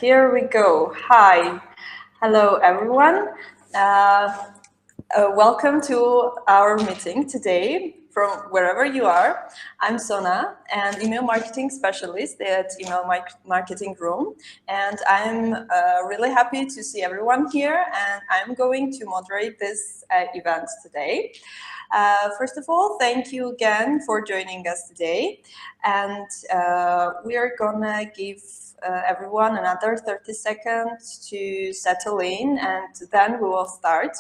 here we go. Hi. Hello, everyone. Welcome to our meeting today from wherever you are. I'm Sona, an email marketing specialist at Email Marketing Room, and I'm really happy to see everyone here, and I'm going to moderate this event today. First of all, thank you again for joining us today, and we are gonna give everyone another 30 seconds to settle in, and then we will start.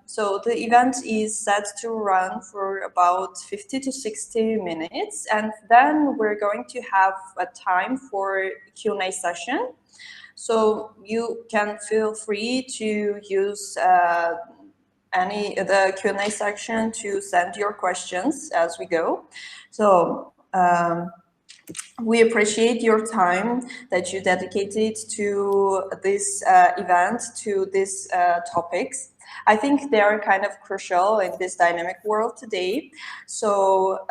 So the event is set to run for about 50 to 60 minutes, and then we're going to have a time for Q&A session. So you can feel free to use the Q&A section to send your questions as we go. So we appreciate your time that you dedicated to this event, to these topics. I think they are kind of crucial in this dynamic world today. So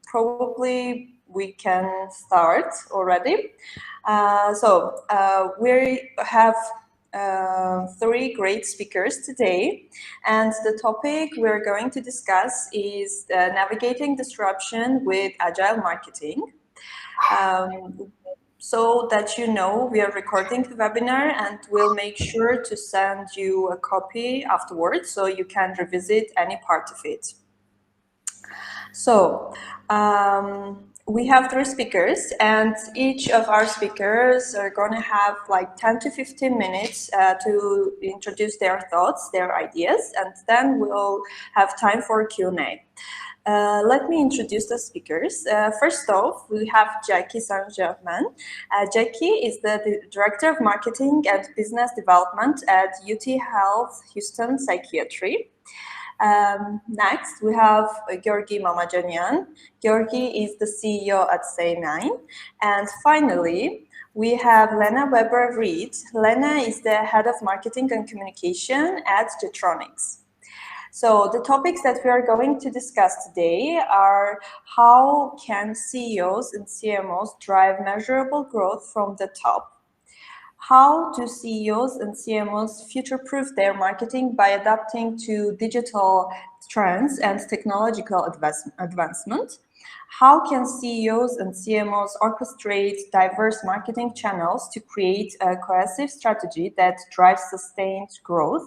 probably we can start already. We have three great speakers today, and the topic we're going to discuss is navigating disruption with agile marketing. So that you know, we are recording the webinar and we'll make sure to send you a copy afterwards so you can revisit any part of it. So we have three speakers, and each of our speakers are going to have like 10 to 15 minutes to introduce their thoughts, their ideas, and then we'll have time for Q&A. Let me introduce the speakers. First off, we have Georgi Germain. Georgi is the Director of Marketing and Business Development at UTHealth Houston Psychiatry. Next, we have Georgi Mamajanyan. Georgi is the CEO at SayNine. And finally, we have Lena Weber-Reed. Lena is the Head of Marketing and Communication at Getronics. So the topics that we are going to discuss today are how can CEOs and CMOs drive measurable growth from the top? How do CEOs and CMOs future-proof their marketing by adapting to digital trends and technological advancement? How can CEOs and CMOs orchestrate diverse marketing channels to create a cohesive strategy that drives sustained growth?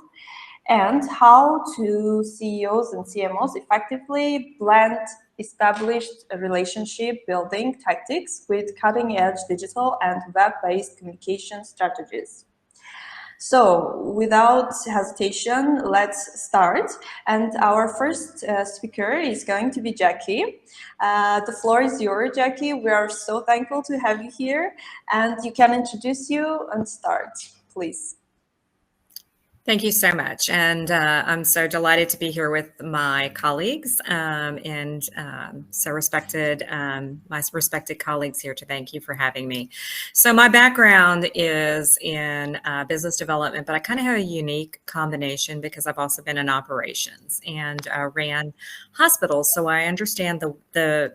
And how do CEOs and CMOs effectively blend established relationship building tactics with cutting-edge digital and web-based communication strategies? So without hesitation, let's start. And our first speaker is going to be Georgi. The floor is yours, Georgi. We are so thankful to have you here, and you can introduce you and start, please. Thank you so much. And I'm so delighted to be here with my colleagues and my respected colleagues here to thank you for having me. So my background is in business development, but I kind of have a unique combination because I've also been in operations and ran hospitals. So I understand the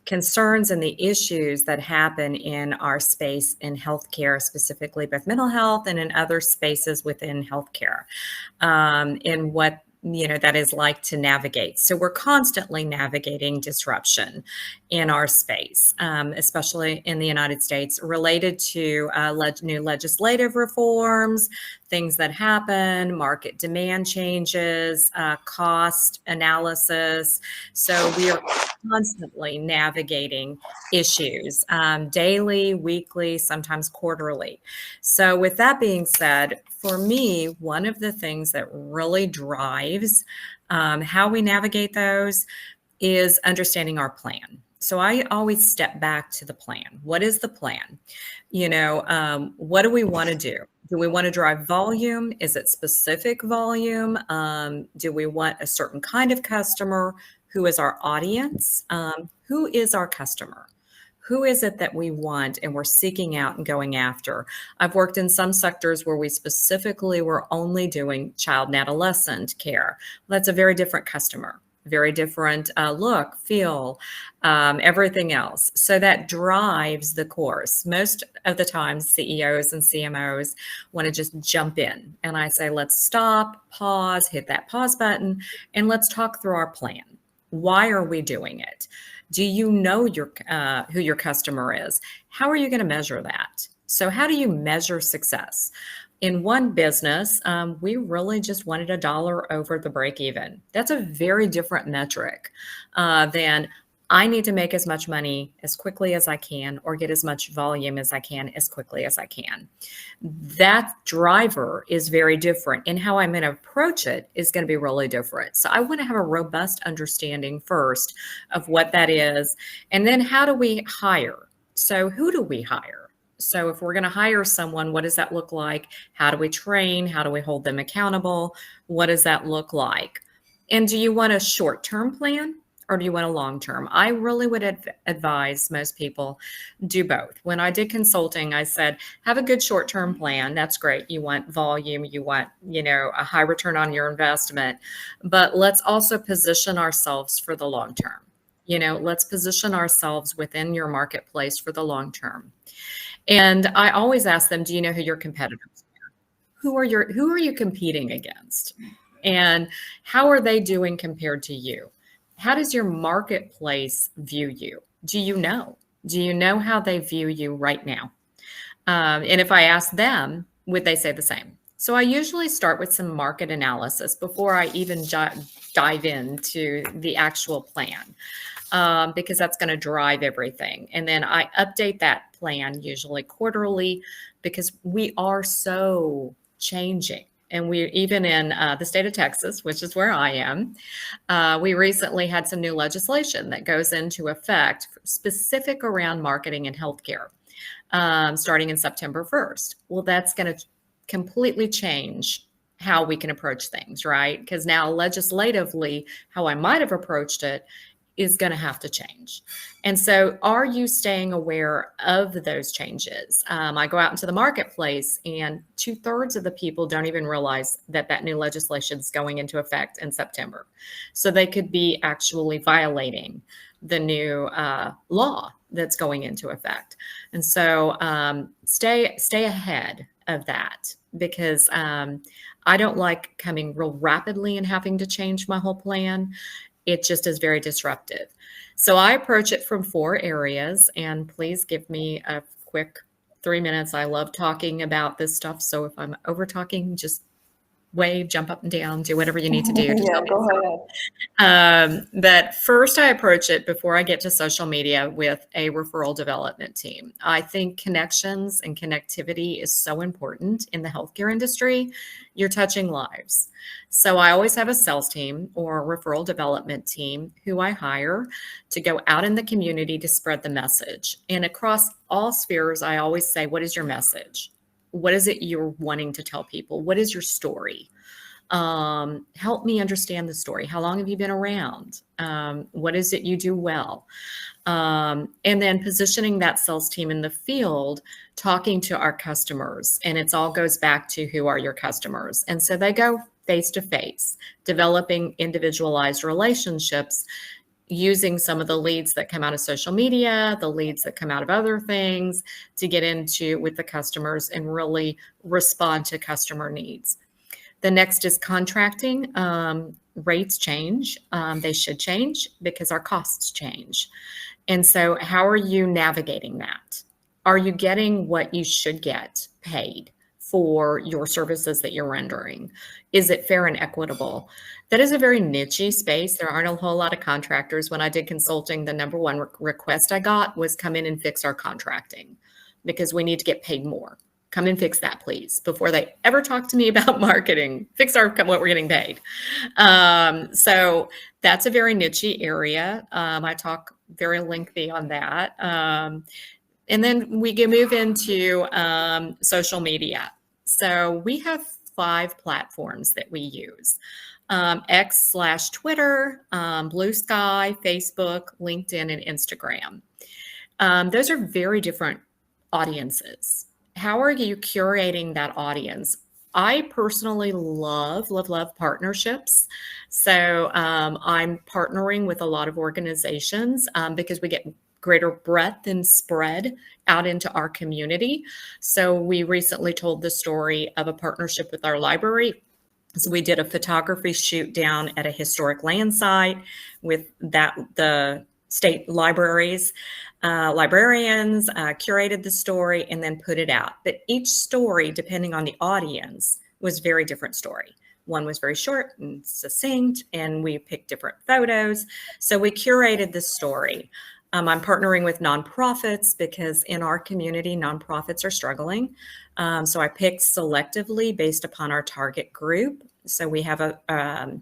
concerns and the issues that happen in our space in healthcare, specifically both mental health and in other spaces within healthcare, and what that is like to navigate. So we're constantly navigating disruption in our space, especially in the United States, related to new legislative reforms, things that happen, market demand changes, cost analysis. So we are constantly navigating issues daily, weekly, sometimes quarterly. So with that being said, for me, one of the things that really drives how we navigate those is understanding our plan. So I always step back to the plan. What is the plan? What do we want to do? Do we want to drive volume? Is it specific volume? Do we want a certain kind of customer? Who is our audience? Who is our customer? Who is it that we want and we're seeking out and going after? I've worked in some sectors where we specifically were only doing child and adolescent care. Well, that's a very different customer. very different look, feel, everything else. So that drives the course. Most of the time, CEOs and CMOs want to just jump in. And I say, let's stop, pause, hit that pause button, and let's talk through our plan. Why are we doing it? Do you know who your customer is? How are you going to measure that? So how do you measure success? In one business, we really just wanted $1 over the break even. That's a very different metric than I need to make as much money as quickly as I can or get as much volume as I can as quickly as I can. That driver is very different, and how I'm going to approach it is going to be really different. So I want to have a robust understanding first of what that is, and then how do we hire? So who do we hire? So if we're going to hire someone, what does that look like? How do we train? How do we hold them accountable? What does that look like? And do you want a short-term plan or do you want a long-term? I really would advise most people do both. When I did consulting, I said, have a good short-term plan. That's great. You want volume, you want, a high return on your investment, but let's also position ourselves for the long term. Let's position ourselves within your marketplace for the long term. And I always ask them, do you know who your competitors are? Who are you competing against? And how are they doing compared to you? How does your marketplace view you? Do you know? Do you know how they view you right now? And if I ask them, would they say the same? So I usually start with some market analysis before I even dive into the actual plan. Because that's going to drive everything. And then I update that plan usually quarterly because we are so changing. And we even in the state of Texas, which is where I am, we recently had some new legislation that goes into effect specific around marketing and healthcare starting in September 1st. Well, that's going to completely change how we can approach things, right? Because now legislatively, how I might have approached it is going to have to change. And so are you staying aware of those changes? I go out into the marketplace and 2/3 of the people don't even realize that new legislation is going into effect in September. So they could be actually violating the new law that's going into effect. And so stay ahead of that because I don't like coming real rapidly and having to change my whole plan. It just is very disruptive. So I approach it from 4 areas, and please give me a quick 3 minutes. I love talking about this stuff. So if I'm over talking, just wave, jump up and down, do whatever you need to do. Yeah, go ahead. But first I approach it before I get to social media with a referral development team. I think connections and connectivity is so important in the healthcare industry. You're touching lives. So I always have a sales team or a referral development team who I hire to go out in the community to spread the message. And across all spheres, I always say, what is your message? What is it you're wanting to tell people? What is your story? Help me understand the story. How long have you been around? What is it you do well? And then positioning that sales team in the field, talking to our customers. And it all goes back to who are your customers. And so they go face to face, developing individualized relationships using some of the leads that come out of social media, the leads that come out of other things to get into with the customers and really respond to customer needs. The next is contracting. Rates change. They should change because our costs change. And so how are you navigating that? Are you getting what you should get paid for your services that you're rendering? Is it fair and equitable? That is a very niche space. There aren't a whole lot of contractors. When I did consulting, the number one request I got was come in and fix our contracting because we need to get paid more. Come and fix that, please, before they ever talk to me about marketing. Fix what we're getting paid. So that's a very niche area. I talk very lengthy on that. And then we can move into social media. So we have 5 platforms that we use. X/Twitter, Blue Sky, Facebook, LinkedIn, and Instagram. Those are very different audiences. How are you curating that audience? I personally love partnerships. So I'm partnering with a lot of organizations because we get greater breadth and spread out into our community. So we recently told the story of a partnership with our library. So we did a photography shoot down at a historic land site with the state libraries. Librarians curated the story and then put it out. But each story, depending on the audience, was very different story. One was very short and succinct, and we picked different photos. So we curated the story. I'm partnering with nonprofits because in our community, nonprofits are struggling. So I picked selectively based upon our target group. So we have a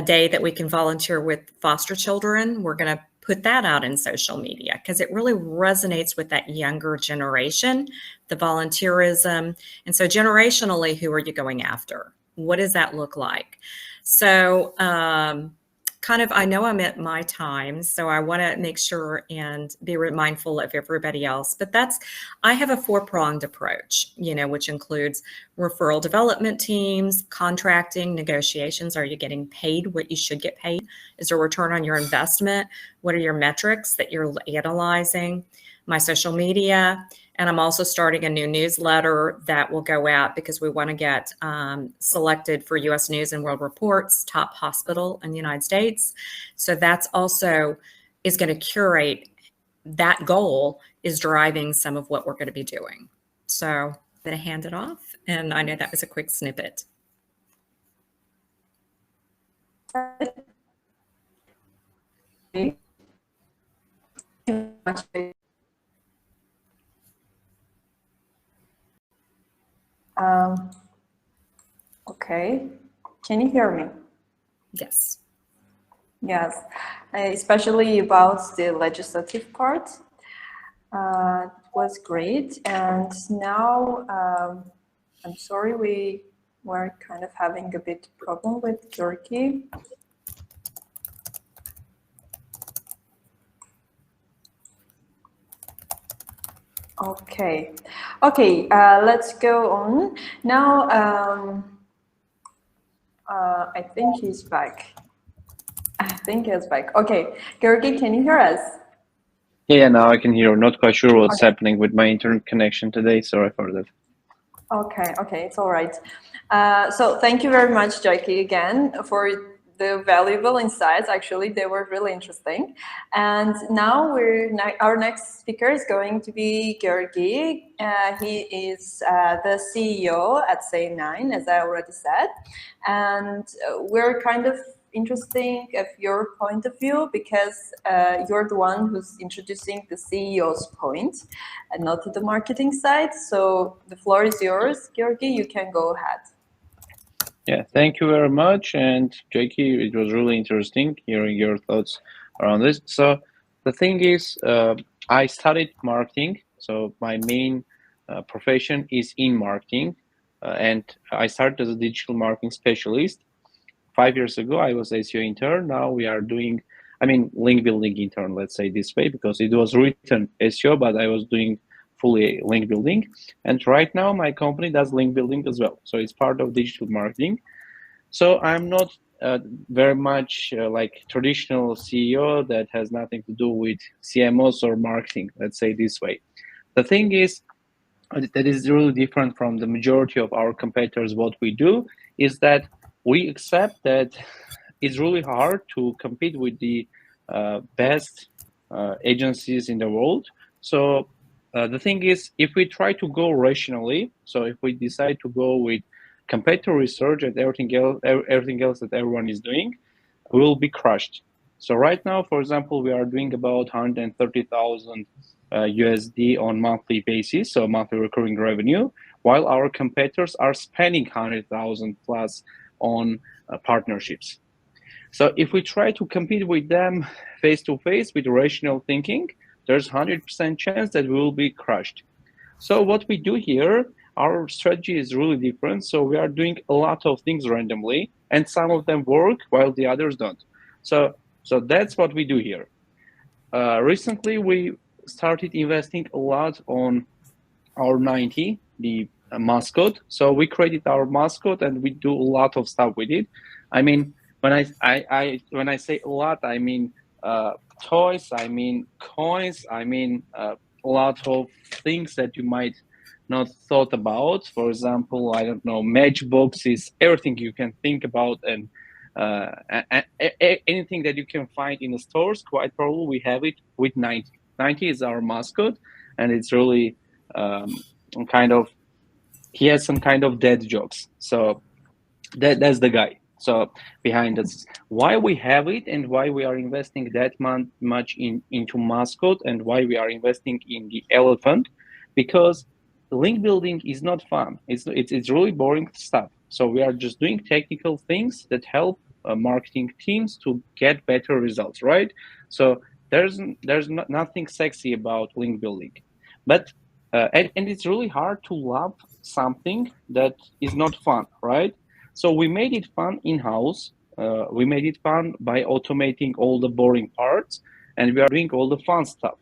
day that we can volunteer with foster children. We're going to put that out in social media because it really resonates with that younger generation, the volunteerism. And so generationally, who are you going after? What does that look like? So I know I'm at my time, so I want to make sure and be mindful of everybody else. But I have a 4-pronged approach, which includes referral development teams, contracting, negotiations. Are you getting paid what you should get paid? Is there a return on your investment? What are your metrics that you're analyzing? My social media. And I'm also starting a new newsletter that will go out because we want to get selected for U.S. News and World Report's top hospital in the United States. So that's also is going to curate that goal is driving some of what we're going to be doing. So I'm going to hand it off. And I know that was a quick snippet. Okay, can you hear me? Yes. Yes, especially about the legislative part. It was great, and now I'm sorry we were kind of having a bit problem with Georgi. Okay, let's go on. Now, I think he's back. Okay, Georgi, can you hear us? Yeah, now I can hear. Not quite sure what's happening with my internet connection today. Sorry for that. Okay, it's all right. So thank you very much, Georgi, again for the valuable insights. Actually, they were really interesting. And now our next speaker is going to be Georgi. He is the CEO at SayNine, as I already said. And we're kind of interesting of your point of view because you're the one who's introducing the CEO's point and not the marketing side. So the floor is yours, Georgi. You can go ahead. Yeah, thank you very much. And Jackie, it was really interesting hearing your thoughts around this. So the thing is, I studied marketing. So my main profession is in marketing. And I started as a digital marketing specialist. 5 years ago, I was SEO intern. Now we are doing, link building intern, let's say this way, because it was written SEO, but I was doing fully link building. And right now my company does link building as well. So it's part of digital marketing. So I'm not very much like traditional CEO that has nothing to do with CMOs or marketing, let's say this way. The thing is, that is really different from the majority of our competitors. What we do is that we accept that it's really hard to compete with the best agencies in the world. So the thing is, if we try to go rationally, so if we decide to go with competitor research and everything else that everyone is doing, we will be crushed. So right now, for example, we are doing about 130,000 USD on monthly basis, so monthly recurring revenue, while our competitors are spending 100,000 plus on partnerships. So if we try to compete with them face to face with rational thinking, there's 100% chance that we will be crushed. So what we do here, our strategy is really different. So we are doing a lot of things randomly, and some of them work while the others don't. So that's what we do here. Recently, we started investing a lot on our 90, the mascot. So we created our mascot and we do a lot of stuff with it. I mean, when I say a lot, I mean toys, I mean coins, I mean a lot of things that you might not thought about. For example, I don't know, matchboxes, everything you can think about, and anything that you can find in the stores, quite probably we have it with 90. 90 is our mascot, and it's really kind of, he has some kind of dead jokes. So that's the guy. So behind us, why we have it and why we are investing that much into mascot and why we are investing in the elephant, because link building is not fun. It's really boring stuff. So we are just doing technical things that help marketing teams to get better results, right? So there's nothing sexy about link building, but and it's really hard to love something that is not fun, right? So we made it fun in-house. We made it fun by automating all the boring parts, and we are doing all the fun stuff.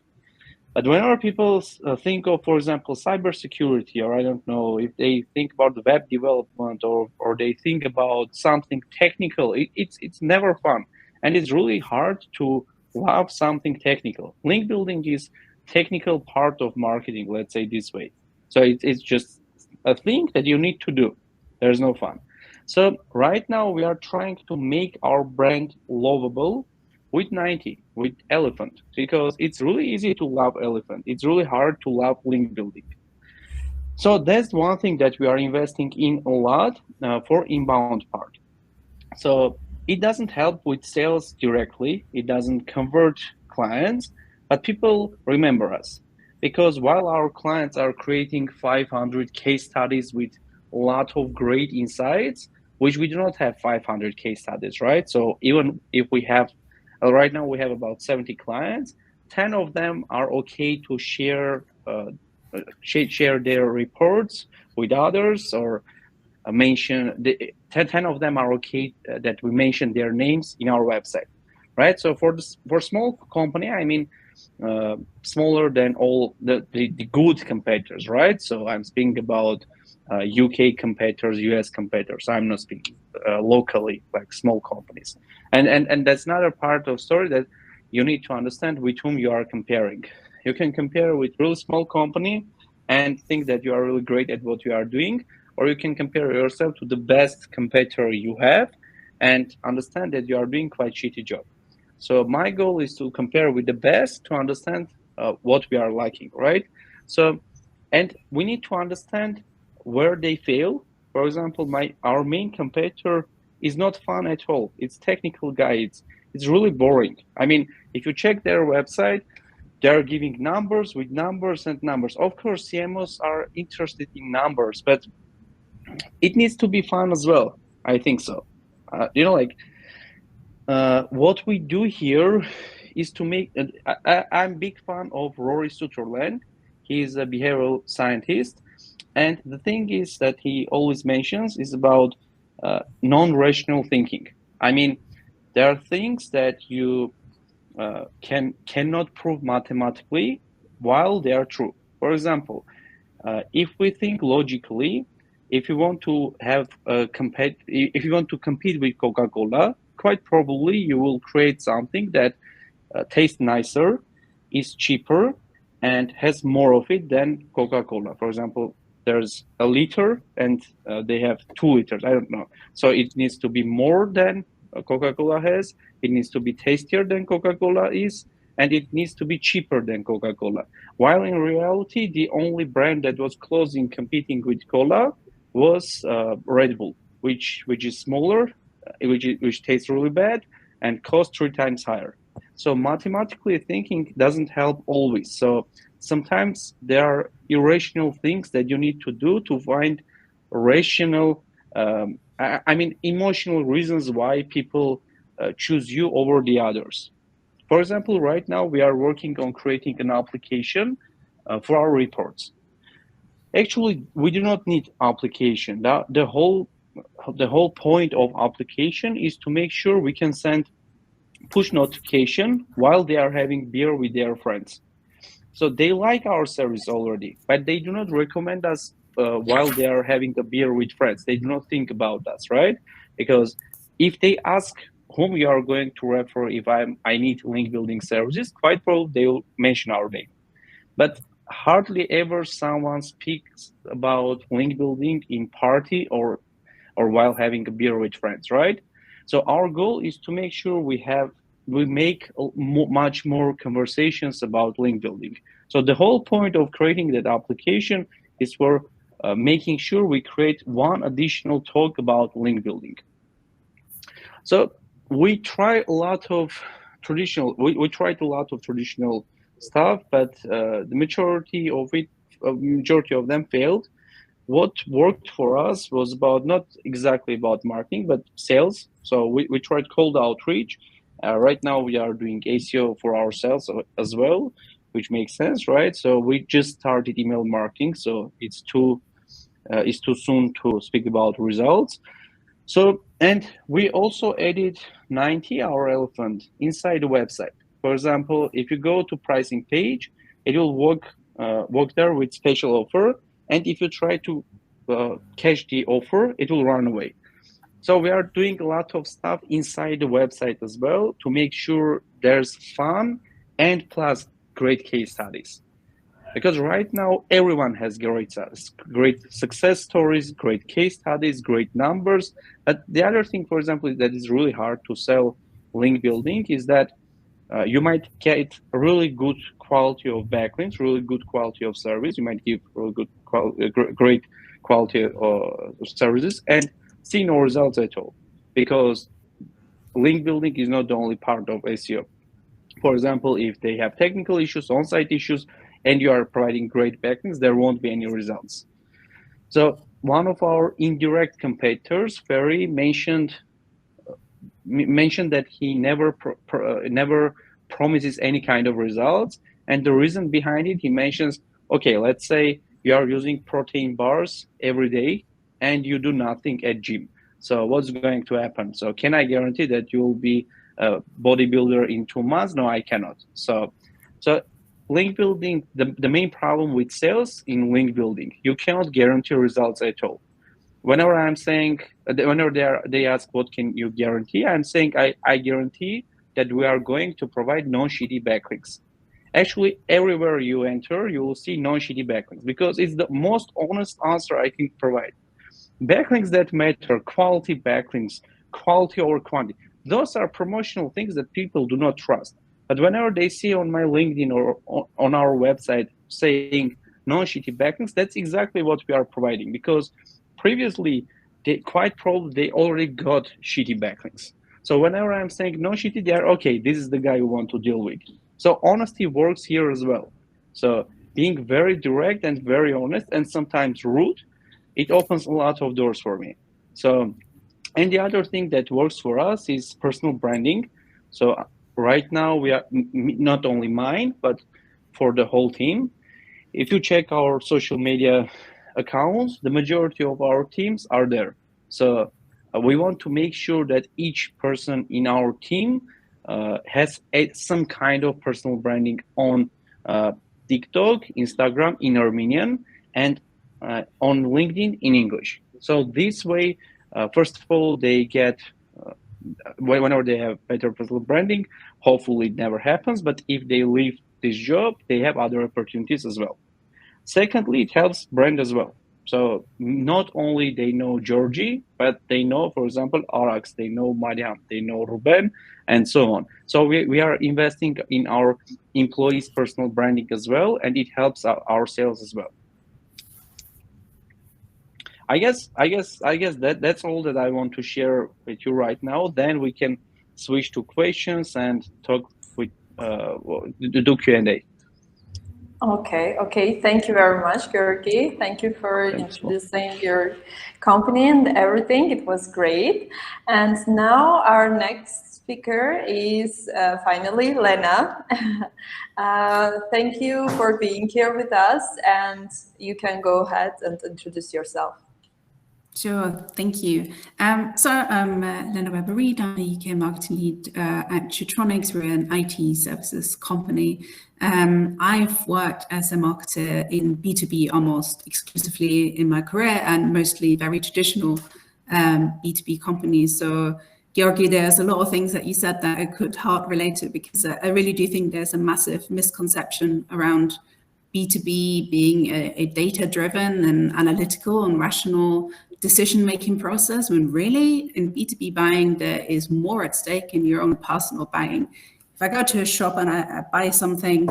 But whenever people think of, for example, cybersecurity, or I don't know, if they think about the web development or they think about something technical, it's never fun. And it's really hard to love something technical. Link building is technical part of marketing, let's say this way. So it's just a thing that you need to do. There's no fun. So right now we are trying to make our brand lovable with 90, with elephant, because it's really easy to love elephant. It's really hard to love link building. So that's one thing that we are investing in a lot for inbound part. So it doesn't help with sales directly. It doesn't convert clients, but people remember us, because while our clients are creating 500 case studies with a lot of great insights, which we do not have 500 case studies, right? So even if we have, right now we have about 70 clients, 10 of them are okay to share their reports with others, or mention, 10 of them are okay that we mention their names in our website, right? So for small company, I mean, smaller than all the good competitors, right? So I'm speaking about UK competitors, US competitors. I'm not speaking locally, like small companies. And that's another part of story that you need to understand with whom you are comparing. You can compare with really small company and think that you are really great at what you are doing, or you can compare yourself to the best competitor you have and understand that you are doing quite shitty job. So my goal is to compare with the best to understand what we are lacking, right? So, and we need to understand where they fail. For example, our main competitor is not fun at all. It's technical guides. It's really boring. I mean, if you check their website, they're giving numbers with numbers and numbers. Of course, CMOs are interested in numbers, but it needs to be fun as well. I think so. What we do here is to make. I'm a big fan of Rory Sutherland. He's a behavioral scientist, and the thing is that he always mentions is about non-rational thinking. I mean, there are things that you cannot prove mathematically while they are true. For example, if we think logically, if you want to have if you want to compete with Coca-Cola, quite probably you will create something that tastes nicer, is cheaper, and has more of it than Coca-Cola. For example, there's a liter and they have 2 liters. I don't know. So it needs to be more than Coca-Cola has. It needs to be tastier than Coca-Cola is, and it needs to be cheaper than Coca-Cola. While in reality, the only brand that was close in competing with cola was Red Bull, which is smaller, which tastes really bad and costs 3 times higher. So mathematically thinking doesn't help always. So sometimes there are irrational things that you need to do to find rational, emotional reasons why people choose you over the others. For example, right now we are working on creating an application for our reports. Actually, we do not need application. The whole point of application is to make sure we can send push notification while they are having beer with their friends. So they like our service already, but they do not recommend us while they are having a beer with friends. They do not think about us, right? Because if they ask whom you are going to refer if I need link building services, quite probably they will mention our name. But hardly ever someone speaks about link building in party or while having a beer with friends, right? So our goal is to make sure we make much more conversations about link building. So the whole point of creating that application is for making sure we create one additional talk about link building. So we try a lot of traditional. We tried a lot of traditional stuff, but the majority of them failed. What worked for us was not exactly about marketing, but sales. So we tried cold outreach. Right now we are doing SEO for ourselves as well, which makes sense, right? So we just started email marketing, so it's too soon to speak about results. So, and we also added 90-hour elephant inside the website. For example, if you go to pricing page, it will walk there with special offer. And if you try to catch the offer, it will run away. So we are doing a lot of stuff inside the website as well to make sure there's fun and plus great case studies. Because right now everyone has great success stories, great case studies, great numbers. But the other thing, for example, that is really hard to sell link building is that you might get really good quality of backlinks, really good quality of service. You might give really good, great quality of services and see no results at all, because link building is not the only part of SEO. For example, if they have technical issues, on-site issues, and you are providing great backlinks, there won't be any results. So one of our indirect competitors, Ferry, mentioned that he never promises any kind of results. And the reason behind it, he mentions, okay, let's say you are using protein bars every day and you do nothing at gym. So what's going to happen? So can I guarantee that you will be a bodybuilder in 2 months? No, I cannot. So link building, the main problem with sales in link building, you cannot guarantee results at all. Whenever I'm saying, whenever they ask what can you guarantee, I'm saying I guarantee that we are going to provide non-shitty backlinks. Actually, everywhere you enter, you will see non-shitty backlinks because it's the most honest answer I can provide. Backlinks that matter, quality backlinks, quality over quantity, those are promotional things that people do not trust. But whenever they see on my LinkedIn or on our website saying non-shitty backlinks, that's exactly what we are providing, because previously they already got shitty backlinks. So whenever I'm saying non-shitty, they are okay, this is the guy you want to deal with. So honesty works here as well. So being very direct and very honest and sometimes rude, it opens a lot of doors for me. So, and the other thing that works for us is personal branding. So right now we are not only mine, but for the whole team. If you check our social media accounts, the majority of our teams are there. So we want to make sure that each person in our team has some kind of personal branding on TikTok, Instagram in Armenian, and on LinkedIn in English. So this way, first of all, they get, whenever they have better personal branding, hopefully it never happens, but if they leave this job, they have other opportunities as well. Secondly, it helps brand as well. So not only they know Georgi, but they know, for example, Arax, they know Mariam, they know Ruben, and so on. So we are investing in our employees' personal branding as well, and it helps our sales as well. I guess that's all that I want to share with you right now. Then we can switch to questions and talk with do Q&A. Okay. Thank you very much, Georgi. Thank you for introducing your company and everything. It was great. And now our next speaker is finally Lena. Thank you for being here with us, and you can go ahead and introduce yourself. Sure, thank you. So I'm Lena Weber-Reed. I'm the UK marketing lead at Getronics. We're an IT services company. I've worked as a marketer in B2B almost exclusively in my career, and mostly very traditional B2B companies. So Georgi, there's a lot of things that you said that I could hard relate to, because I really do think there's a massive misconception around B2B being a data-driven and analytical and rational decision-making process, when really in B2B buying, there is more at stake in your own personal buying. If I go to a shop and I buy something,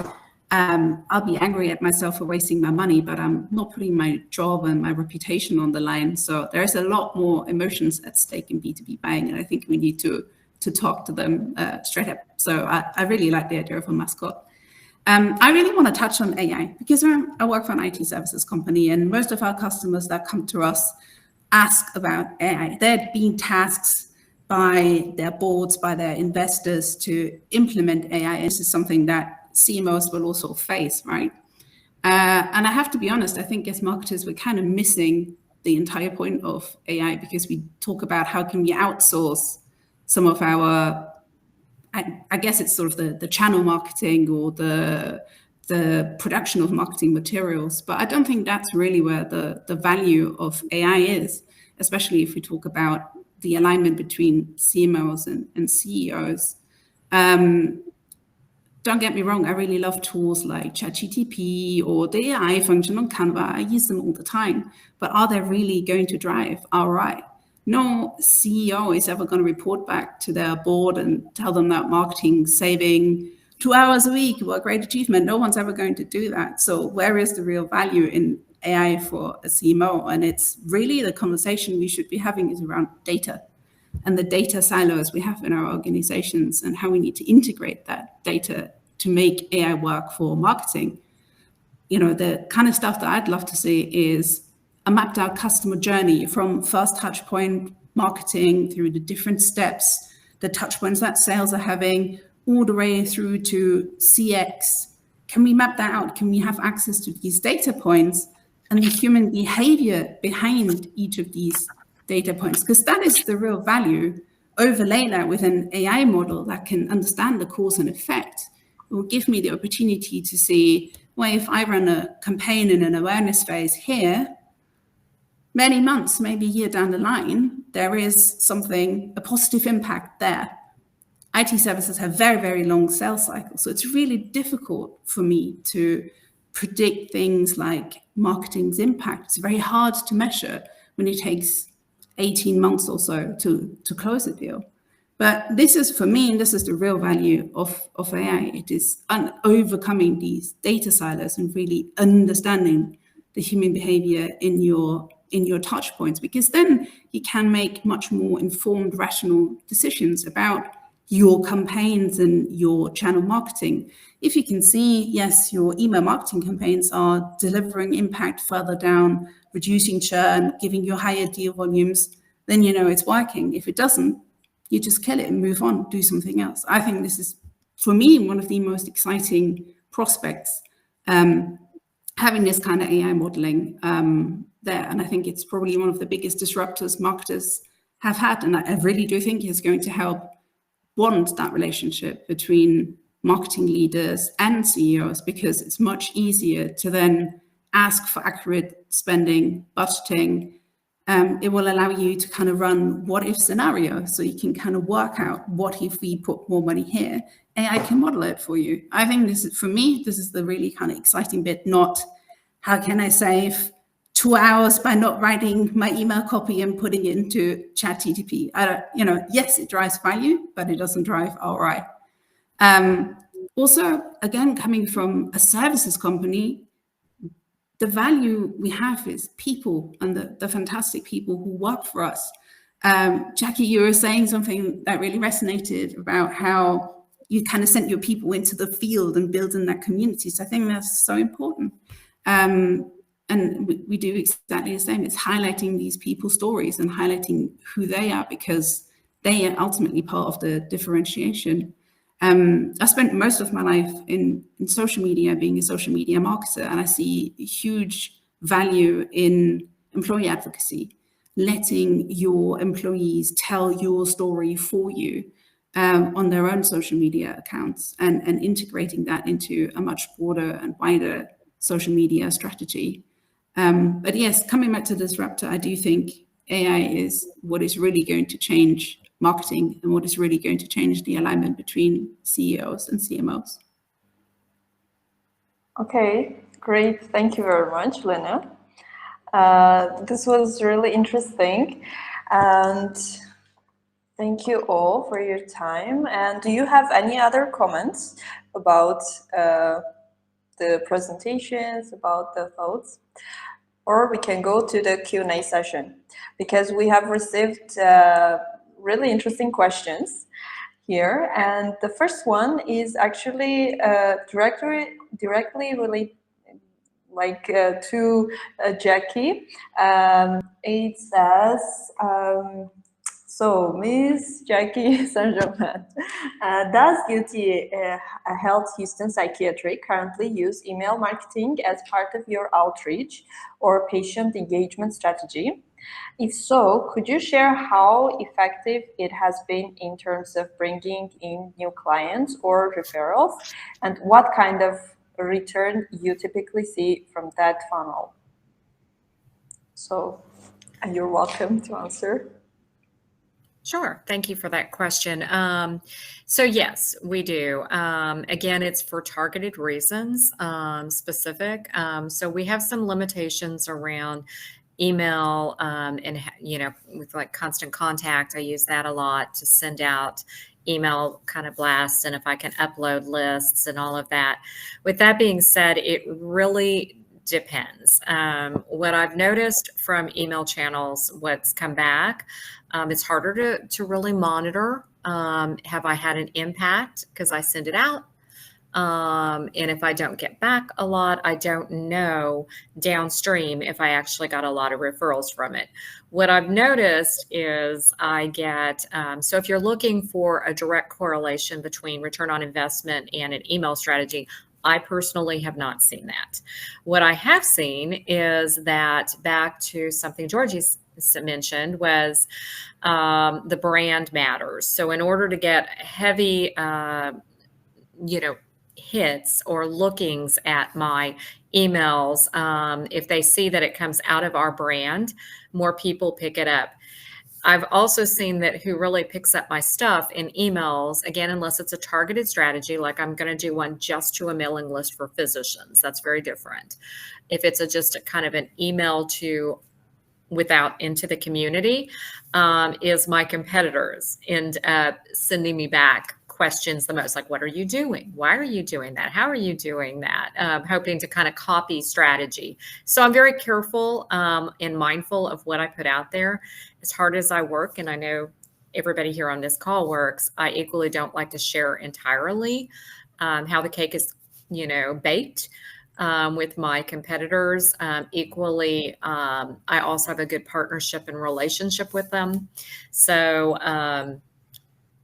I'll be angry at myself for wasting my money, but I'm not putting my job and my reputation on the line. So there's a lot more emotions at stake in B2B buying, and I think we need to talk to them straight up. So I really like the idea of a mascot. I really want to touch on AI, because I work for an IT services company, and most of our customers that come to us ask about AI. They're being tasked by their boards, by their investors to implement AI. This is something that CMOs will also face, right? And I have to be honest, I think as marketers, we're kind of missing the entire point of AI, because we talk about how can we outsource some of our, I guess it's sort of the channel marketing or the production of marketing materials, but I don't think that's really where the value of AI is, especially if we talk about the alignment between CMOs and CEOs. Don't get me wrong, I really love tools like ChatGPT or the AI function on Canva. I use them all the time, but are they really going to drive ROI? No CEO is ever going to report back to their board and tell them that marketing saving 2 hours a week, what a great achievement. No one's ever going to do that. So where is the real value in AI for a CMO? And it's really the conversation we should be having is around data and the data silos we have in our organizations, and how we need to integrate that data to make AI work for marketing. You know, the kind of stuff that I'd love to see is a mapped out customer journey from first touch point marketing through the different steps, the touch points that sales are having, all the way through to CX. Can we map that out? Can we have access to these data points and the human behavior behind each of these data points? Because that is the real value. Overlay that with an AI model that can understand the cause and effect. It will give me the opportunity to see, well, if I run a campaign in an awareness phase here, many months, maybe a year down the line, there is something, a positive impact there. IT services have very, very long sales cycles. So it's really difficult for me to predict things like marketing's impact. It's very hard to measure when it takes 18 months or so to close a deal. But this is, for me, and this is the real value of AI. It is overcoming these data silos and really understanding the human behavior in your touch points, because then you can make much more informed, rational decisions about your campaigns and your channel marketing. If you can see, yes, your email marketing campaigns are delivering impact further down, reducing churn, giving you higher deal volumes, then you know it's working. If it doesn't, you just kill it and move on, do something else. I think this is, for me, one of the most exciting prospects, having this kind of AI modeling there. And I think it's probably one of the biggest disruptors marketers have had. And I really do think it's going to help bond that relationship between marketing leaders and CEOs, because it's much easier to then ask for accurate spending, budgeting. It will allow you to kind of run what if scenarios, so you can kind of work out what if we put more money here. AI can model it for you. I think this is, for me, this is the really kind of exciting bit, not how can I save 2 hours by not writing my email copy and putting it into ChatGPT. Yes, it drives value, but it doesn't drive ROI. Also, again, coming from a services company, the value we have is people and the fantastic people who work for us. Jackie, you were saying something that really resonated about how you kind of sent your people into the field and building that community. So I think that's so important. And we do exactly the same. It's highlighting these people's stories and highlighting who they are, because they are ultimately part of the differentiation. I spent most of my life in social media, being a social media marketer, and I see huge value in employee advocacy. letting your employees tell your story for you on their own social media accounts, and integrating that into a much broader and wider social media strategy. But yes, coming back to disruptor, I do think AI is what is really going to change marketing and what is really going to change the alignment between CEOs and CMOs. Okay, great. Thank you very much, Lena. This was really interesting, and thank you all for your time. And do you have any other comments about the presentations, about the thoughts? Or we can go to the Q&A session, because we have received really interesting questions here. And the first one is actually directly related, like to Jackie. It says, so Ms. Jackie Saint-Germain, does UTHealth Houston Psychiatry currently use email marketing as part of your outreach or patient engagement strategy? If so, could you share how effective it has been in terms of bringing in new clients or referrals, and what kind of return you typically see from that funnel? So you're welcome to answer. Sure. Thank you for that question. So yes, we do. Again, it's for targeted reasons, specific. So we have some limitations around email, and with like constant contact. I use that a lot to send out email kind of blasts, and if I can upload lists and all of that. With that being said, it really depends. What I've noticed from email channels, what's come back, it's harder to really monitor. Have I had an impact because I send it out? And if I don't get back a lot, I don't know downstream if I actually got a lot of referrals from it. What I've noticed is I get, so if you're looking for a direct correlation between return on investment and an email strategy, I personally have not seen that. What I have seen is that, back to something Georgi mentioned, was the brand matters. So in order to get heavy, hits or lookings at my emails, if they see that it comes out of our brand, more people pick it up. I've also seen that who really picks up my stuff in emails, again, unless it's a targeted strategy, like I'm going to do one just to a mailing list for physicians, that's very different. If it's just a kind of an email to without into the community, is my competitors end up sending me back questions the most, like, what are you doing? Why are you doing that? How are you doing that? Hoping to kind of copy strategy. So I'm very careful and mindful of what I put out there. As hard as I work, and I know everybody here on this call works, I equally don't like to share entirely how the cake is, baked with my competitors. Equally, I also have a good partnership and relationship with them. So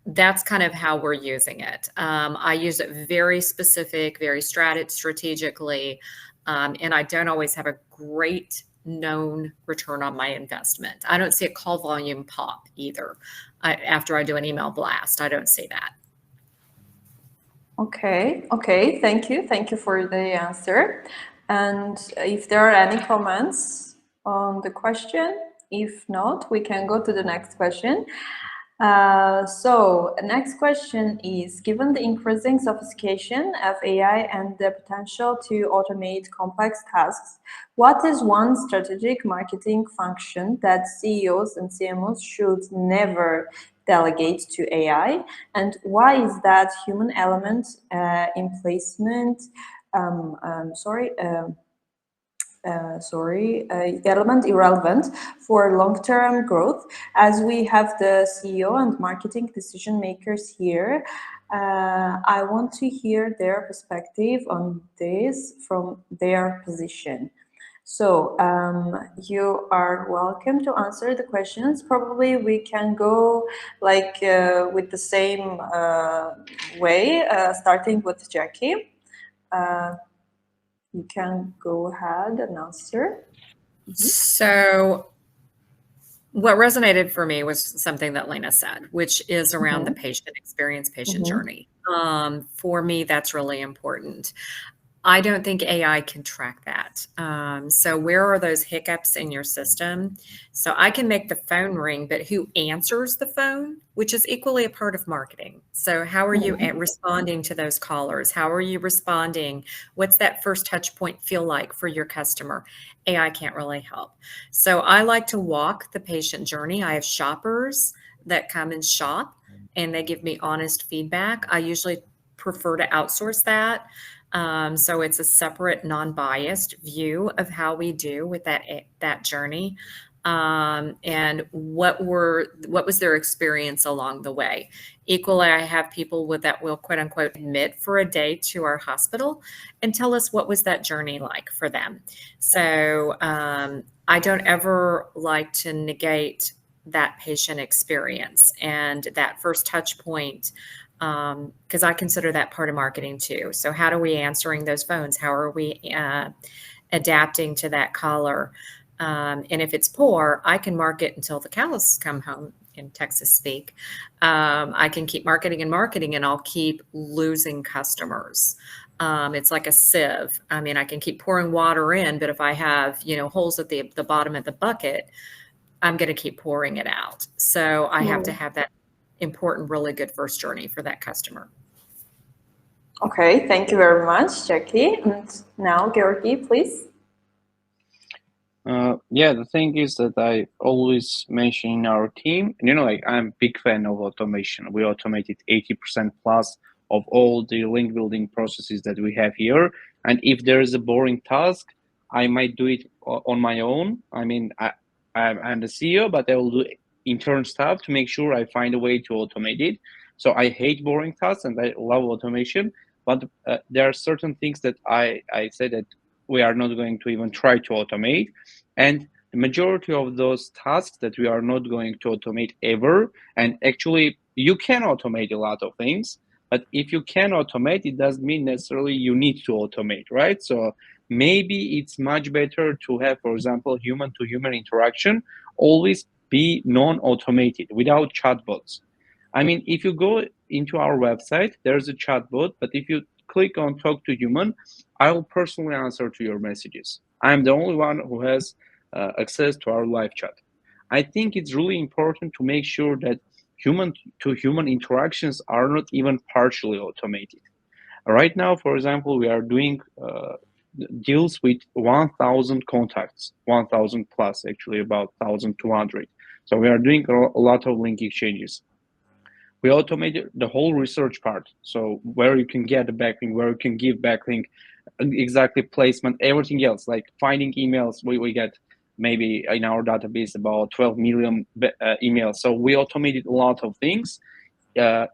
that's kind of how we're using it. I use it very specific, very strategically, and I don't always have a great known return on my investment. I don't see a call volume pop either. After I do an email blast, I don't see that. Okay, thank you for the answer. And if there are any comments on the question, if not, we can go to the next question. So next question is, given the increasing sophistication of AI and the potential to automate complex tasks, what is one strategic marketing function that CEOs and CMOs should never delegate to AI, and why is that human element in placement element irrelevant for long-term growth? As we have the CEO and marketing decision makers here, I want to hear their perspective on this from their position. So you are welcome to answer the questions. Probably we can go like with the same way, starting with Jackie. You can go ahead and answer. So What resonated for me was something that Lena said, which is around the patient experience, patient journey. For me, that's really important. I don't think AI can track that. So where are those hiccups in your system? So I can make the phone ring, but who answers the phone, which is equally a part of marketing. So how are you responding to those callers? How are you responding? What's that first touch point feel like for your customer? AI can't really help. So I like to walk the patient journey. I have shoppers that come and shop and they give me honest feedback. I usually prefer to outsource that. So it's a separate, non-biased view of how we do with that journey, and what was their experience along the way. Equally, I have people that will quote unquote admit for a day to our hospital and tell us what was that journey like for them. So I don't ever like to negate that patient experience and that first touch point. Because I consider that part of marketing too. So how are we answering those phones? How are we adapting to that caller? And if it's poor, I can market until the cows come home, in Texas speak. I can keep marketing and I'll keep losing customers. It's like a sieve. I mean, I can keep pouring water in, but if I have, holes at the bottom of the bucket, I'm going to keep pouring it out. So I have to have that important, really good first journey for that customer. Okay, thank you very much, Jackie. And now, Georgi, please. Yeah, the thing is that I always mention in our team, and I'm a big fan of automation. We automated 80% plus of all the link building processes that we have here. And if there is a boring task, I might do it on my own. I mean, I'm the CEO, but I will do intern stuff to make sure I find a way to automate it. So I hate boring tasks and I love automation, but there are certain things that I say that we are not going to even try to automate. And the majority of those tasks that we are not going to automate ever, and actually you can automate a lot of things, but if you can automate, it doesn't mean necessarily you need to automate, right? So maybe it's much better to have, for example, human-to-human interaction always be non-automated without chatbots. I mean, if you go into our website, there's a chatbot, but if you click on talk to human, I will personally answer to your messages. I'm the only one who has access to our live chat. I think it's really important to make sure that human-to-human interactions are not even partially automated. Right now, for example, we are doing deals with 1,000 contacts, 1,000 plus, actually about 1,200. So we are doing a lot of link exchanges. We automated the whole research part. So where you can get a backlink, where you can give backlink, exactly placement, everything else, like finding emails. We get maybe in our database about 12 million emails. So we automated a lot of things,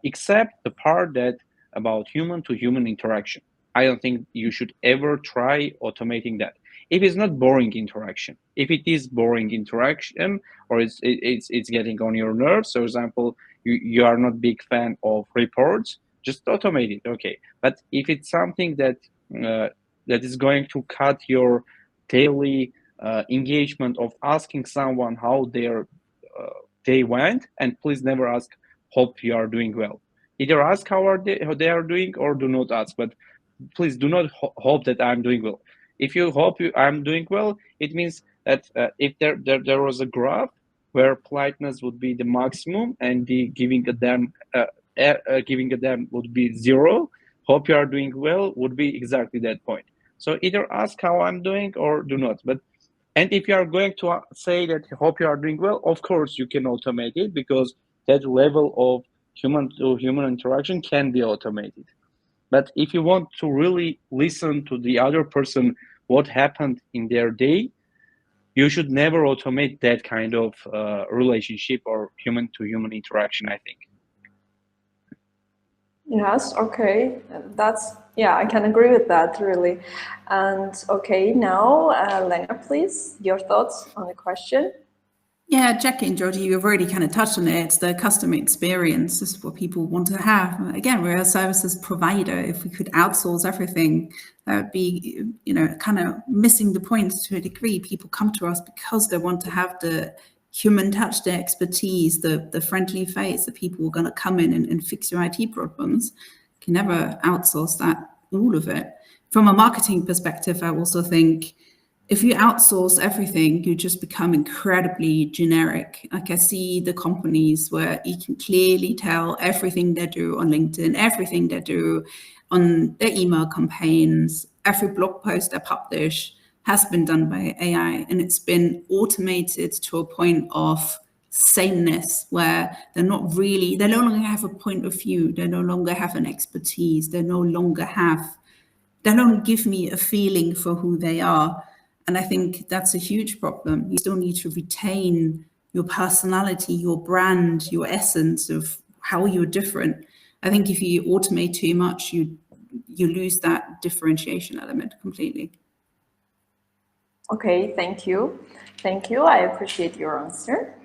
except the part that about human-to-human interaction. I don't think you should ever try automating that. If it's not boring interaction, if it is boring interaction, or it's getting on your nerves, for example, you are not big fan of reports, just automate it, okay. But if it's something that that is going to cut your daily engagement of asking someone how their day went, and please never ask, hope you are doing well. Either ask how they are doing, or do not ask, but please do not hope that I'm doing well. If you hope I'm doing well, it means that if there was a graph where politeness would be the maximum and the giving a damn would be 0, hope you are doing well would be exactly that point. So either ask how I'm doing or do not. And if you are going to say that hope you are doing well, of course you can automate it, because that level of human-to-human interaction can be automated. But if you want to really listen to the other person, what happened in their day, you should never automate that kind of relationship or human-to-human interaction, I think. Yes, okay. I can agree with that, really. And okay, now, Lena, please, your thoughts on the question. Yeah, Jackie and Georgi, you've already kind of touched on it. It's the customer experience. This is what people want to have. Again, we're a services provider. If we could outsource everything, that would be, kind of missing the point to a degree. People come to us because they want to have the human touch, the expertise, the friendly face, the people who are going to come in and fix your IT problems. You can never outsource that, all of it. From a marketing perspective, I also think if you outsource everything, you just become incredibly generic. Like I see the companies where you can clearly tell everything they do on LinkedIn, everything they do on their email campaigns, every blog post they publish has been done by AI, and it's been automated to a point of sameness where they no longer have a point of view, they no longer have an expertise, they don't give me a feeling for who they are. And I think that's a huge problem. You still need to retain your personality, your brand, your essence of how you're different. I think if you automate too much, you lose that differentiation element completely. Okay, thank you. Thank you. I appreciate your answer.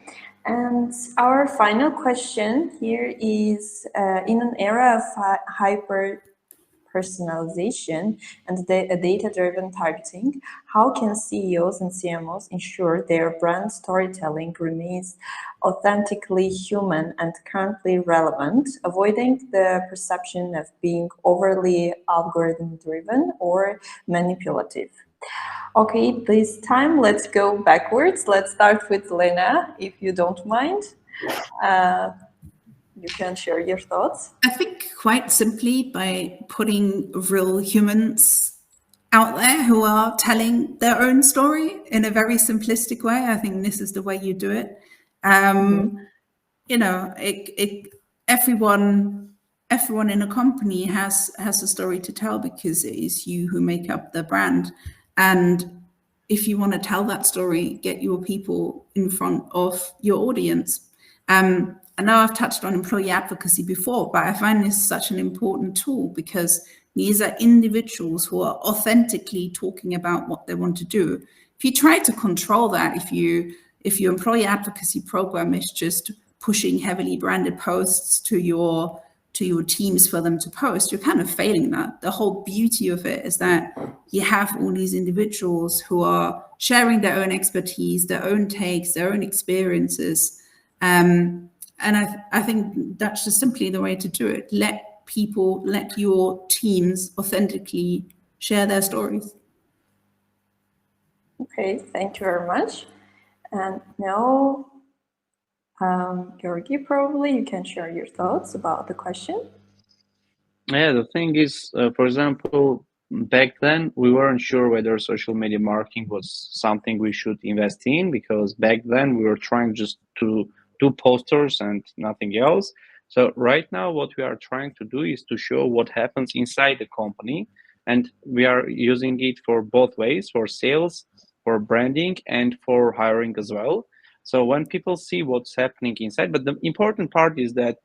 And our final question here is, in an era of hyper-personalization and data-driven targeting, how can CEOs and CMOs ensure their brand storytelling remains authentically human and currently relevant, avoiding the perception of being overly algorithm-driven or manipulative? Okay, this time let's go backwards. Let's start with Lena, if you don't mind. You can share your thoughts. I think quite simply by putting real humans out there who are telling their own story in a very simplistic way. I think this is the way you do it. You know, everyone in a company has a story to tell because it is you who make up the brand. And if you want to tell that story, get your people in front of your audience. I know I've touched on employee advocacy before, but I find this such an important tool because these are individuals who are authentically talking about what they want to do. If you try to control that, if your employee advocacy program is just pushing heavily branded posts to your teams for them to post, you're kind of failing that. The whole beauty of it is that you have all these individuals who are sharing their own expertise, their own takes, their own experiences. And I think that's just simply the way to do it. Let your teams authentically share their stories. Okay, thank you very much. And now, Georgi, probably you can share your thoughts about the question. Yeah, the thing is, for example, back then we weren't sure whether social media marketing was something we should invest in, because back then we were trying just to do posters and nothing else. So right now what we are trying to do is to show what happens inside the company, and we are using it for both ways, for sales, for branding, and for hiring as well. So when people see what's happening inside, but the important part is that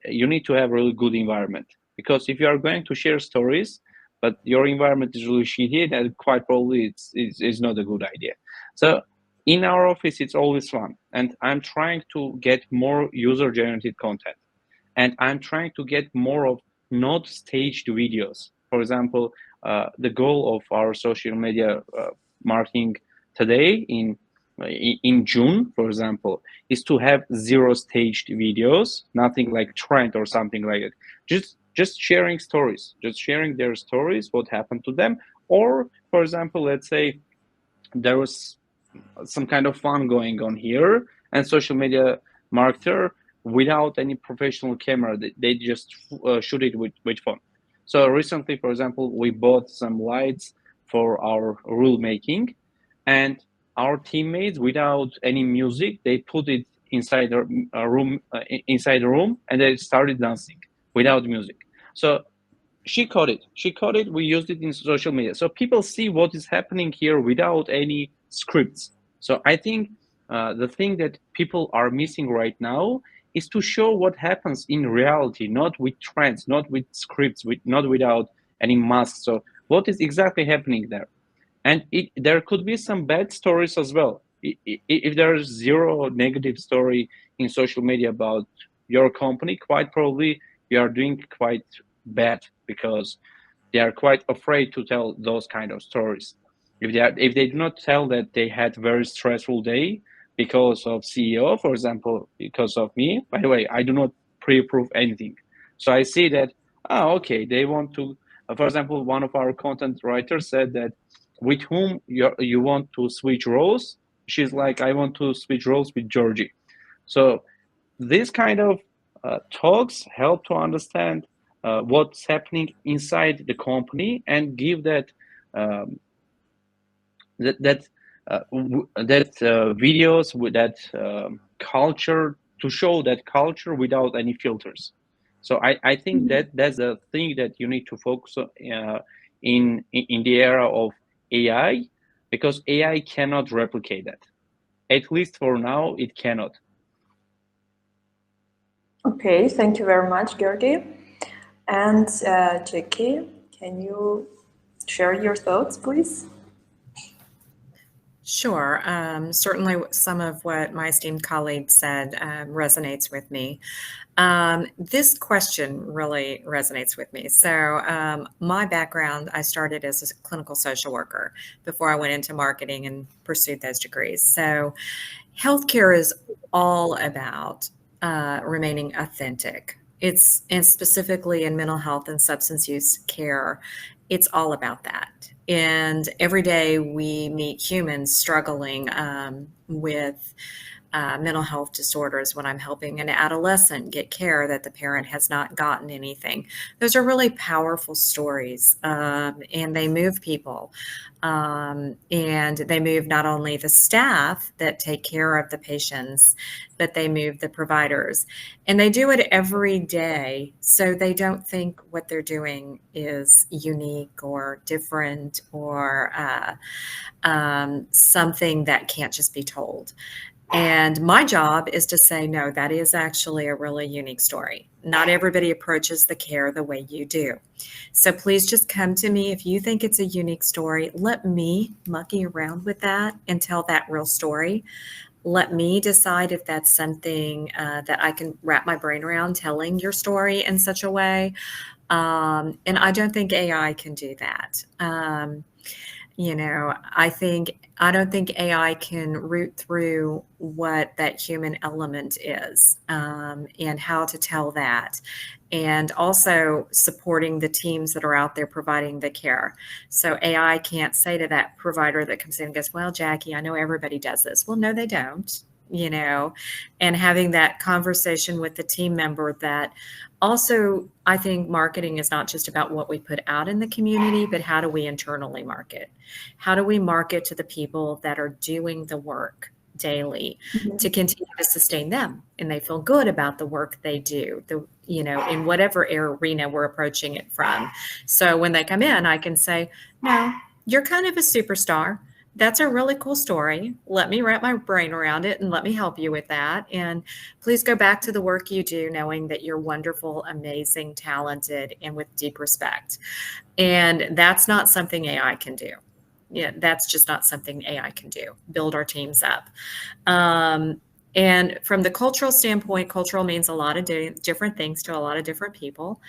you need to have a really good environment, because if you are going to share stories but your environment is really shitty, then quite probably it's not a good idea. So in our office, it's always fun, and I'm trying to get more user-generated content, and I'm trying to get more of not staged videos. For example, the goal of our social media marketing today in June, for example, is to have 0 staged videos, nothing like trend or something like it. Just sharing stories, just sharing their stories, what happened to them. Or, for example, let's say there was some kind of fun going on here, and social media marketer, without any professional camera, they just shoot it with phone. So recently, for example, we bought some lights for our rule making, and our teammates, without any music, they put it inside a room, and they started dancing without music. So she caught it. We used it in social media. So people see what is happening here without any scripts. So I think the thing that people are missing right now is to show what happens in reality, not with trends, not with scripts, not without any masks. So what is exactly happening there? And there could be some bad stories as well. If there's 0 negative story in social media about your company, quite probably you are doing quite bad, because they are quite afraid to tell those kind of stories. If they do not tell that they had very stressful day because of CEO, for example, because of me. By the way, I do not pre-approve anything. So I see that, okay, they want to, for example, one of our content writers said that with whom you want to switch roles. She's like, I want to switch roles with Georgi. So this kind of talks help to understand what's happening inside the company and give that videos with that culture, to show that culture without any filters. So I think that that's a thing that you need to focus on in the era of AI, because AI cannot replicate that. At least for now, it cannot. Okay, thank you very much, Georgi. And Jackie, can you share your thoughts, please? Sure. Certainly some of what my esteemed colleague said resonates with me. This question really resonates with me. So my background, I started as a clinical social worker before I went into marketing and pursued those degrees. So healthcare is all about remaining authentic. And specifically in mental health and substance use care, it's all about that. And every day we meet humans struggling with mental health disorders. When I'm helping an adolescent get care that the parent has not gotten anything, those are really powerful stories, and they move people. And they move not only the staff that take care of the patients, but they move the providers. And they do it every day, so they don't think what they're doing is unique or different or something that can't just be told. And my job is to say, no, that is actually a really unique story. Not everybody approaches the care the way you do. So please just come to me if you think it's a unique story. Let me mucky around with that and tell that real story. Let me decide if that's something that I can wrap my brain around, telling your story in such a way. And I don't think AI can do that. I don't think AI can root through what that human element is, and how to tell that, and also supporting the teams that are out there providing the care. So AI can't say to that provider that comes in and goes, well, Jackie, I know everybody does this. Well, no, they don't. And having that conversation with the team member. That also, I think marketing is not just about what we put out in the community, but how do we internally market? How do we market to the people that are doing the work daily to continue to sustain them, and they feel good about the work they do, in whatever arena we're approaching it from. So when they come in, I can say, no, you're kind of a superstar. That's a really cool story. Let me wrap my brain around it and let me help you with that. And please go back to the work you do, knowing that you're wonderful, amazing, talented, and with deep respect. And that's not something AI can do. Yeah, that's just not something AI can do. Build our teams up. And from the cultural standpoint, cultural means a lot of different things to a lot of different people.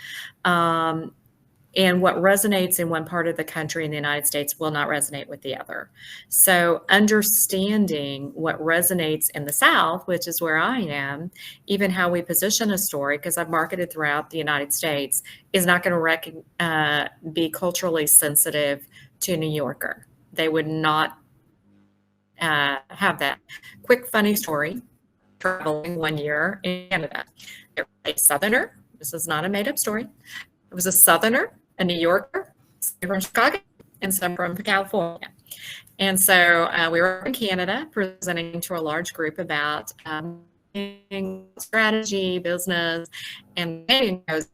And what resonates in one part of the country in the United States will not resonate with the other. So understanding what resonates in the South, which is where I am, even how we position a story, because I've marketed throughout the United States, is not going to be culturally sensitive to a New Yorker. They would not have that quick, funny story traveling one year in Canada. It was a Southerner. This is not a made-up story. It was a Southerner, a New Yorker, some from Chicago, and some from California. And so we were in Canada presenting to a large group about strategy, business, and goes,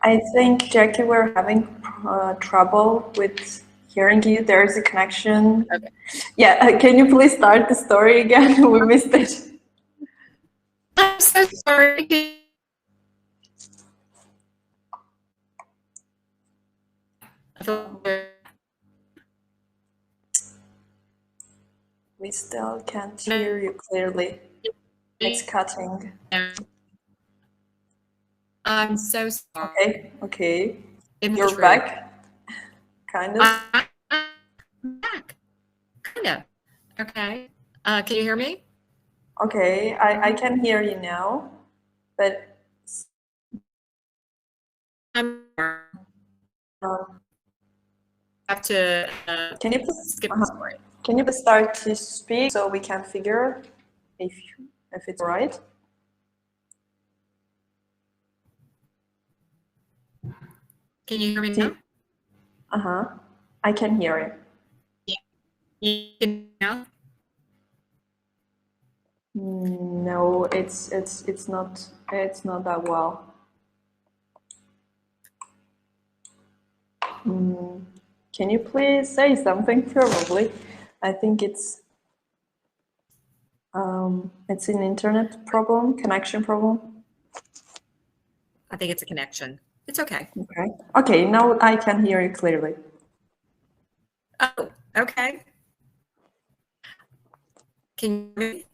I think, Jackie, we're having trouble with hearing you. There's a connection. Okay. Yeah, can you please start the story again? We missed it. I'm so sorry. We still can't hear you clearly. It's cutting. I'm so sorry. Okay, okay. In the You're truth. back, kind of. I'm back. Kind of. Okay. Can you hear me? Okay, I can hear you now, but I'm um, have to can you skip the story. can you start to speak so we can figure if it's right? Can you hear me now? I can hear you. You can now? No, it's not that well. Can you please say something? Probably. I think it's an internet problem, connection problem. I think it's a connection. It's okay. Okay. Okay, now I can hear you clearly. Oh, okay. Can you hear me?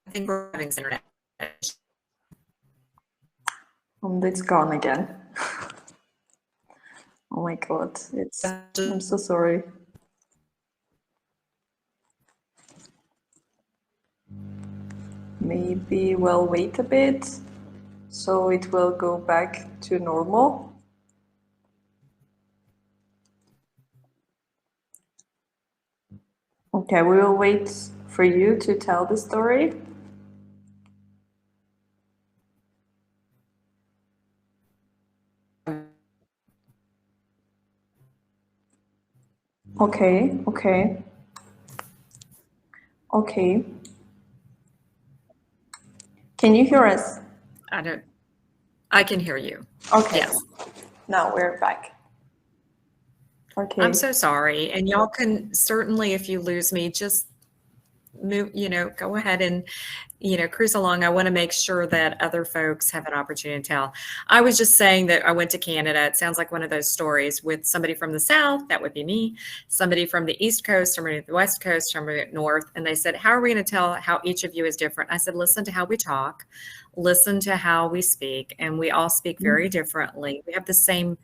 I think we're having internet. It's gone again. Oh my God, I'm so sorry. Maybe we'll wait a bit so it will go back to normal. Okay, we will wait for you to tell the story. Okay. Can you hear us? I can hear you. Okay. Yes. Now we're back. Okay. I'm so sorry. And y'all can certainly, if you lose me, just move, go ahead and, cruise along. I want to make sure that other folks have an opportunity to tell. I was just saying that I went to Canada. It sounds like one of those stories with somebody from the South, that would be me, somebody from the East Coast, somebody from the West Coast, somebody from the North. And they said, how are we going to tell how each of you is different? I said, listen to how we talk, listen to how we speak. And we all speak very differently. We have the same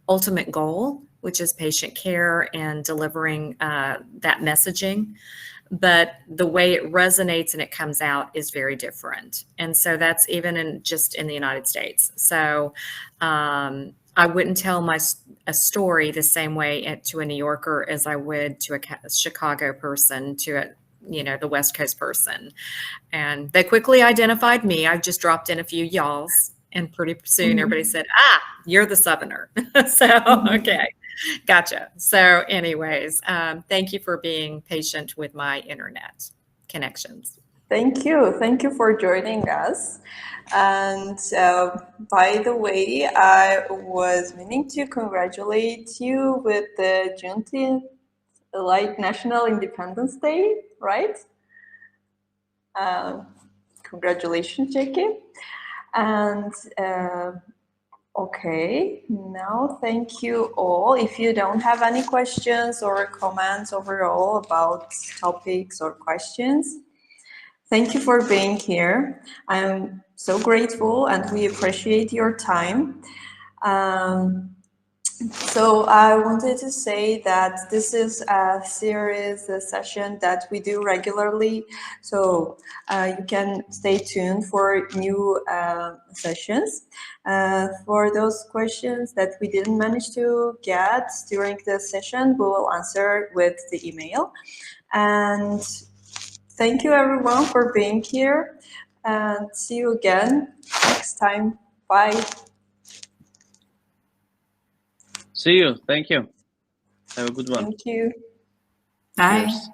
ultimate goal, which is patient care and delivering that messaging. But the way it resonates and it comes out is very different. And so that's even in the United States. So I wouldn't tell a story the same way to a New Yorker as I would to a Chicago person, to the West Coast person. And they quickly identified me. I just dropped in a few y'alls, and pretty soon everybody said, you're the Southerner. So, okay. Gotcha. So anyways, thank you for being patient with my internet connections. Thank you. Thank you for joining us. And by the way, I was meaning to congratulate you with the Juneteenth, like National Independence Day, right? Congratulations, Jackie. And okay, now thank you all. If you don't have any questions or comments overall about topics or questions, thank you for being here. I'm so grateful and we appreciate your time. So I wanted to say that this is a session that we do regularly. So you can stay tuned for new sessions. For those questions that we didn't manage to get during the session, we will answer with the email. And thank you everyone for being here, and see you again next time. Bye. See you. Thank you. Have a good one. Thank you. Bye. Cheers.